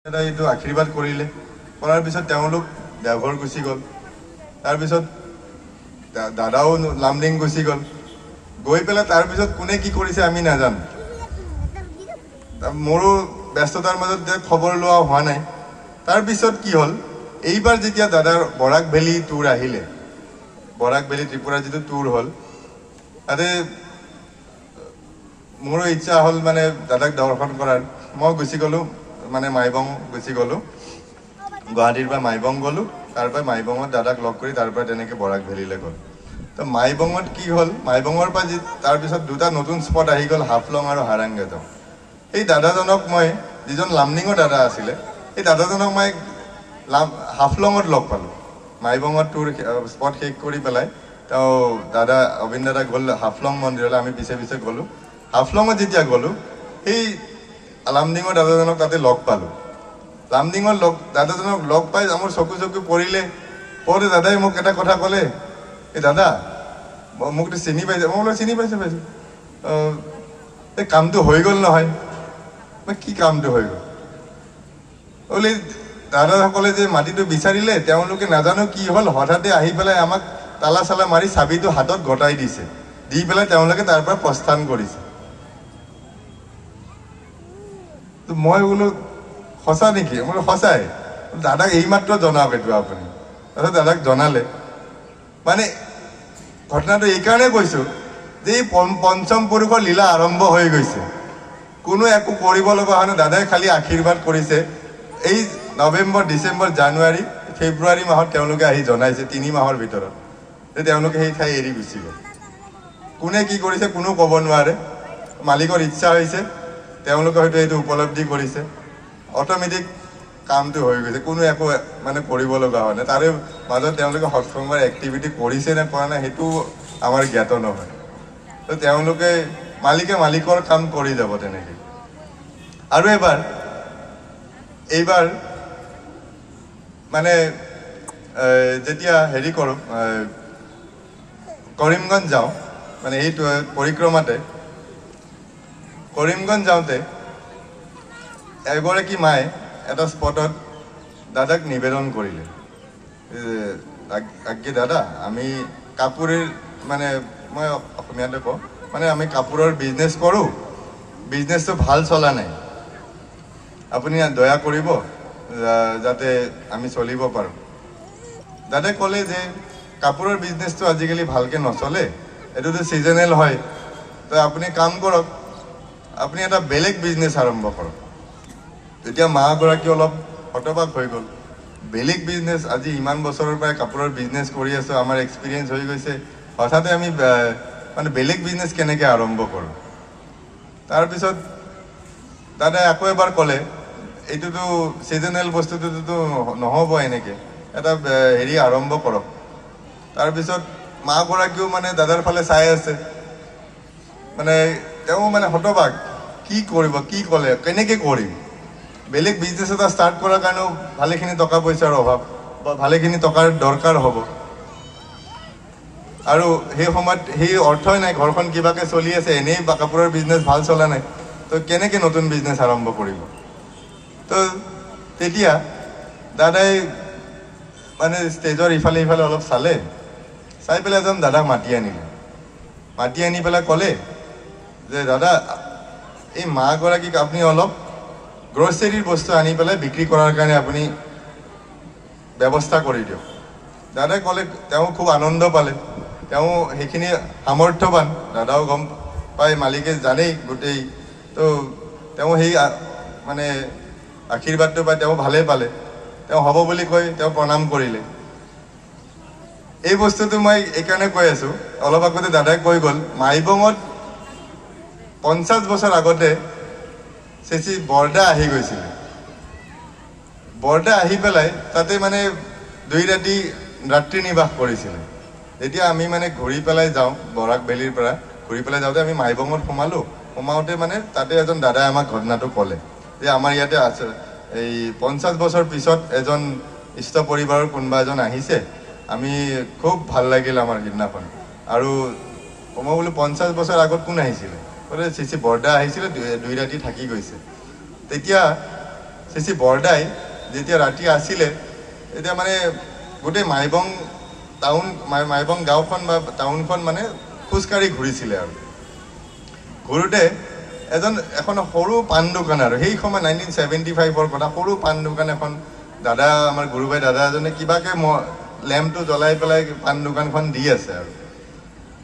এইটো আশীৰ্বাদ কৰিলে কৰাৰ পিছত তেওঁলোক দেওঘৰ গুচি গ'ল তাৰপিছত দাদাও লামডিং গুচি গ'ল গৈ পেলাই তাৰপিছত কোনে কি কৰিছে আমি নাজানো মোৰো ব্যস্ততাৰ মাজত খবৰ লোৱা হোৱা নাই তাৰপিছত কি হ'ল এইবাৰ যেতিয়া দাদাৰ বৰাক ভেলী টুৰ আহিলে বৰাক ভেলী ত্ৰিপুৰাৰ যিটো টুৰ হ'ল তাতে মোৰো ইচ্ছা হ'ল মানে দাদাক দৰ্শন কৰাৰ মই গুচি গ'লোঁ মানে মাইবং গুচি গ'লোঁ গুৱাহাটীৰ পৰা মাইবং গ'লোঁ তাৰ পৰা মাইবঙত দাদাক লগ কৰি তাৰ পৰা তেনেকৈ বৰাক ভেলীলৈ গ'ল তো মাইবঙত কি হ'ল মাইবঙৰ পৰা তাৰপিছত দুটা নতুন স্পট আহি গ'ল হাফলং আৰু হাৰাংগেজাও এই দাদাজনক মই যিজন লামডিঙৰ দাদা আছিলে এই দাদাজনক মই হাফলঙত লগ পালোঁ মাইবঙত টুৰ স্পট শেষ কৰি পেলাই তেওঁ দাদা অবিন দাদা গ'ল হাফলং মন্দিৰলৈ আমি পিছে পিছে গ'লোঁ হাফলঙত যেতিয়া গ'লোঁ সেই লামডিঙৰ দাদাজনক তাতে লগ পালোঁ লামডিঙৰ দাদাজনক লগ পাই মোৰ চকু পৰিলে পৰতে দাদাই মোক এটা কথা ক'লে এই দাদা মোকতো চিনি পাইছে মই বোলো চিনি পাইছোঁ এই কামটো হৈ গ'ল নহয় মই কি কামটো হৈ গ'ল বোলে দাদাসকলে যে মাটিটো বিচাৰিলে তেওঁলোকে নাজানো কি হ'ল হঠাতে আহি পেলাই আমাক তালা চালা মাৰি চাবিটো হাতত গতাই দিছে দি পেলাই তেওঁলোকে তাৰ পৰা প্ৰস্থান কৰিছে মই বোলো সঁচা নেকি মই সঁচাই দাদাক এইমাত্ৰ জনাওক এইটো আপুনি তাৰপিছত দাদাক জনালে মানে ঘটনাটো এইকাৰণে কৈছোঁ যে এই পঞ্চম পুৰুষৰ লীলা আৰম্ভ হৈ গৈছে কোনো একো কৰিব লগা হোৱা নাই দাদাই খালি আশীৰ্বাদ কৰিছে এই নৱেম্বৰ ডিচেম্বৰ জানুৱাৰী ফেব্ৰুৱাৰী মাহত তেওঁলোকে আহি জনাইছে 3 মাহৰ ভিতৰত যে তেওঁলোকে সেই ঠাই এৰি গুচি গ'ল কোনে কি কৰিছে কোনো ক'ব নোৱাৰে মালিকৰ ইচ্ছা হৈছে তেওঁলোকে হয়তো এইটো উপলব্ধি কৰিছে অট'মেটিক কামটো হৈ গৈছে কোনো একো মানে কৰিব লগা হোৱা নাই তাৰে মাজত তেওঁলোকে সৎসংগৰ এক্টিভিটি কৰিছে নে কৰা নাই সেইটো আমাৰ জ্ঞাত নহয় তো তেওঁলোকে মালিকে মালিকৰ কাম কৰি যাব তেনেকৈ আৰু এইবাৰ মানে যেতিয়া হেৰি কৰোঁ কৰিমগঞ্জ যাওঁ মানে সেইটো পৰিক্ৰমাতে কৰিমগঞ্জ যাওঁতে এগৰাকী মায়ে এটা স্পটত দাদাক নিবেদন কৰিলে আগে দাদা আমি কাপোৰৰ মানে মই অসমীয়াতে কওঁ মানে আমি কাপোৰৰ বিজনেছ কৰোঁ বিজনেছটো ভাল চলা নাই আপুনি দয়া কৰিব যাতে আমি চলিব পাৰোঁ দাদাই ক'লে যে কাপোৰৰ বিজনেছটো আজিকালি ভালকৈ নচলে এইটোতো ছিজনেল হয় তো আপুনি কাম কৰক আপুনি এটা বেলেগ বিজনেছ আৰম্ভ কৰক তেতিয়া মাগৰাকী অলপ হতবাক হৈ গ'ল বেলেগ বিজনেছ আজি ইমান বছৰৰ পৰাই কাপোৰৰ বিজনেছ কৰি আছোঁ আমাৰ এক্সপিৰিয়েঞ্চ হৈ গৈছে হঠাতে আমি মানে বেলেগ বিজনেছ কেনেকৈ আৰম্ভ কৰোঁ তাৰপিছত দাদাই আকৌ এবাৰ ক'লে এইটোতো ছিজনেল বস্তুটোতো নহ'ব এনেকৈ এটা হেৰি আৰম্ভ কৰক তাৰপিছত মাগৰাকীও মানে দাদাৰ ফালে চাই আছে মানে তেওঁ মানে হতবাক কি কৰিব কি ক'লে কেনেকৈ কৰিম বেলেগ বিজনেছ এটা ষ্টাৰ্ট কৰাৰ কাৰণেও ভালেখিনি টকা পইচাৰ অভাৱ বা ভালেখিনি টকাৰ দৰকাৰ হ'ব আৰু সেই সময়ত সেই অৰ্থই নাই ঘৰখন কিবাকৈ চলি আছে এনেই কাপোৰৰ বিজনেছ ভাল চলা নাই তো কেনেকৈ নতুন বিজনেছ আৰম্ভ কৰিব তো তেতিয়া দাদাই মানে ষ্টেজৰ ইফালে ইফালে অলপ চালে চাই পেলাই এজন দাদাক মাতি আনি পেলাই ক'লে যে দাদা এই মাগৰাকীক আপুনি অলপ গ্ৰ'চাৰীৰ বস্তু আনি পেলাই বিক্ৰী কৰাৰ কাৰণে আপুনি ব্যৱস্থা কৰি দিয়ক দাদাই ক'লে তেওঁ খুব আনন্দ পালে তেওঁ সেইখিনি সামৰ্থ্যৱান দাদাও গম পায় মালিকে জানেই গোটেই তো তেওঁ সেই মানে আশীৰ্বাদটো পাই তেওঁ ভালেই পালে তেওঁ হ'ব বুলি কৈ তেওঁ প্ৰণাম কৰিলে এই বস্তুটো মই এইকাৰণে কৈ আছোঁ অলপ আগতে দাদাই কৈ গ'ল মাইবঙত 50 বছৰ আগতে চেচি বৰদা আহি গৈছিলে বৰদা আহি পেলাই তাতে মানে 2 ৰাত্ৰি নিবাস কৰিছিলে যেতিয়া আমি মানে ঘূৰি পেলাই যাওঁ বৰাক ভেলীৰ পৰা ঘূৰি পেলাই যাওঁতে আমি মাইবঙত সোমাওঁতে মানে তাতে এজন দাদাই আমাক ঘটনাটো ক'লে যে আমাৰ ইয়াতে আছে এই 50 বছৰ পিছত এজন ইষ্ট পৰিবাৰৰ কোনোবা এজন আহিছে আমি খুব ভাল লাগিল আমাৰ সিদিনাখন আৰু মই বোলো 50 বছৰ আগত কোন আহিছিলে বোলে চেচি বৰদা আহিছিলে 2 ৰাতি থাকি গৈছে তেতিয়া শ্ৰী বৰদাই যেতিয়া ৰাতি আছিলে তেতিয়া মানে গোটেই মাইবং টাউন মাইবং গাঁওখন বা টাউনখন মানে খোজকাঢ়ি ঘূৰিছিলে আৰু ঘূৰোঁতে এখন সৰু পাণ দোকান আৰু সেই সময় 1975 কথা সৰু পাণ দোকান এখন দাদা আমাৰ গুৰুবাই দাদা এজনে কিবাকে লেম্পটো জ্বলাই পেলাই পাণ দোকানখন দি আছে আৰু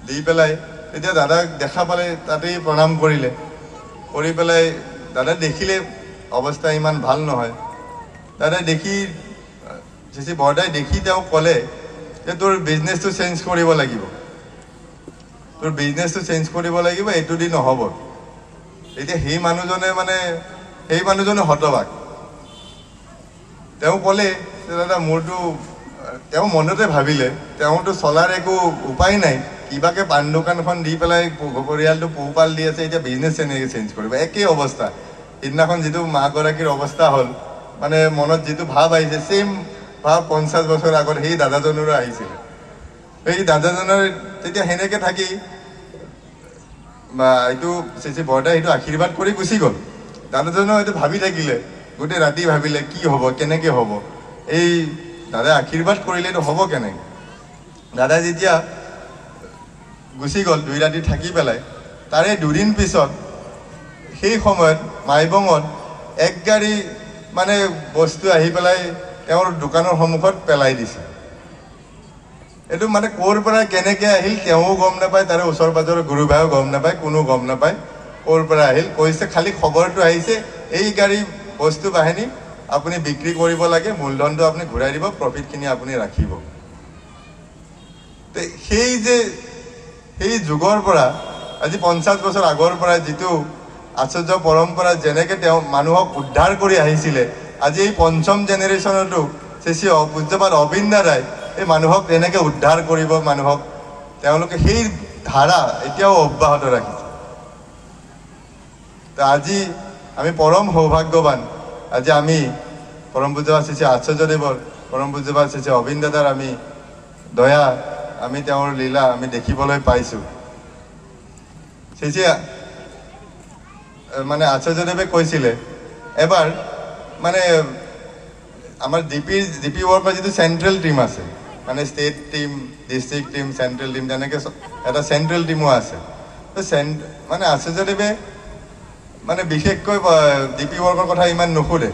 দি পেলাই তেতিয়া দাদাক দেখা পালে তাতেই প্ৰণাম কৰিলে কৰি পেলাই দাদা দেখিলে অৱস্থা ইমান ভাল নহয় দাদাই দেখি শ্ৰী বৰদাই দেখি তেওঁ ক'লে যে তোৰ বিজনেছটো চেঞ্জ কৰিব লাগিব এইটো দি নহ'ব এতিয়া সেই মানুহজনে হতবাক তেওঁ ক'লে যে দাদা মোৰতো তেওঁ মনতে ভাবিলে তেওঁতো চলাৰ একো উপায় নাই কিবাকে পাণ দোকানখন দি পেলাই পৰিয়ালটো পোহপাল দি আছে এতিয়া বিজনেছ এনেকৈ চেঞ্জ কৰিব একেই অৱস্থা সিদিনাখন যিটো মাগৰাকীৰ অৱস্থা হ'ল মানে মনত যিটো ভাৱ আহিছে ছেইম ভাৱ 50 বছৰ আগত সেই দাদাজনৰো আহিছিলে সেই দাদাজনৰ তেতিয়া সেনেকৈ থাকি এইটো শ্ৰী বৰদাই সেইটো আশীৰ্বাদ কৰি গুচি গ'ল দাদাজনেও এইটো ভাবি থাকিলে গোটেই ৰাতি ভাবিলে কি হ'ব কেনেকৈ হ'ব এই দাদাই আশীৰ্বাদ কৰিলে এইটো হ'ব কেনেকৈ দাদাই যেতিয়া গুচি গ'ল 2 ৰাতি থাকি পেলাই তাৰে 2 দিন পিছত সেই সময়ত মাইবঙত এক গাড়ী মানে বস্তু আহি পেলাই তেওঁৰ দোকানৰ সন্মুখত পেলাই দিছে এইটো মানে ক'ৰ পৰা কেনেকৈ আহিল তেওঁও গম নাপায় তাৰে ওচৰ পাজৰৰ গুৰু ভাইও গম নাপায় কোনো গম নাপায় ক'ৰ পৰা আহিল কৈছে খালি খবৰটো আহিছে এই গাড়ী বস্তু বাহিনী আপুনি বিক্ৰী কৰিব লাগে মূলধনটো আপুনি ঘূৰাই দিব প্ৰফিটখিনি আপুনি ৰাখিব সেই যুগৰ পৰা আজি 50 বছৰ আগৰ পৰা যিটো আচাৰ্য পৰম্পৰা যেনেকৈ তেওঁ মানুহক উদ্ধাৰ কৰি আহিছিলে আজি এই 5ম জেনেৰেশ্যনতো শ্ৰী পূজ্যপাদ অবিন দাদাই এই মানুহক তেনেকৈ উদ্ধাৰ কৰিব মানুহক তেওঁলোকে সেই ধাৰা এতিয়াও অব্যাহত ৰাখিছে তো আজি আমি পৰম সৌভাগ্যৱান আজি আমি পৰম পূজ্যপাদ শ্ৰী আচাৰ্যদেৱৰ পৰম পূজ্যপাদ শ্ৰী অবিন দাদাৰ আমি দয়া আমি তেওঁৰ লীলা আমি দেখিবলৈ পাইছোঁ শ্ৰী মানে আচাৰ্যদেৱে কৈছিলে এবাৰ মানে আমাৰ ডিপি ৱৰ্কৰ যিটো চেণ্ট্ৰেল টীম আছে মানে state team district team central team তেনেকৈ এটা চেণ্ট্ৰেল টীমো আছে তো মানে আচাৰ্যদেৱে মানে বিশেষকৈ ডিপি ৱৰ্কৰ কথা ইমান নুসুধে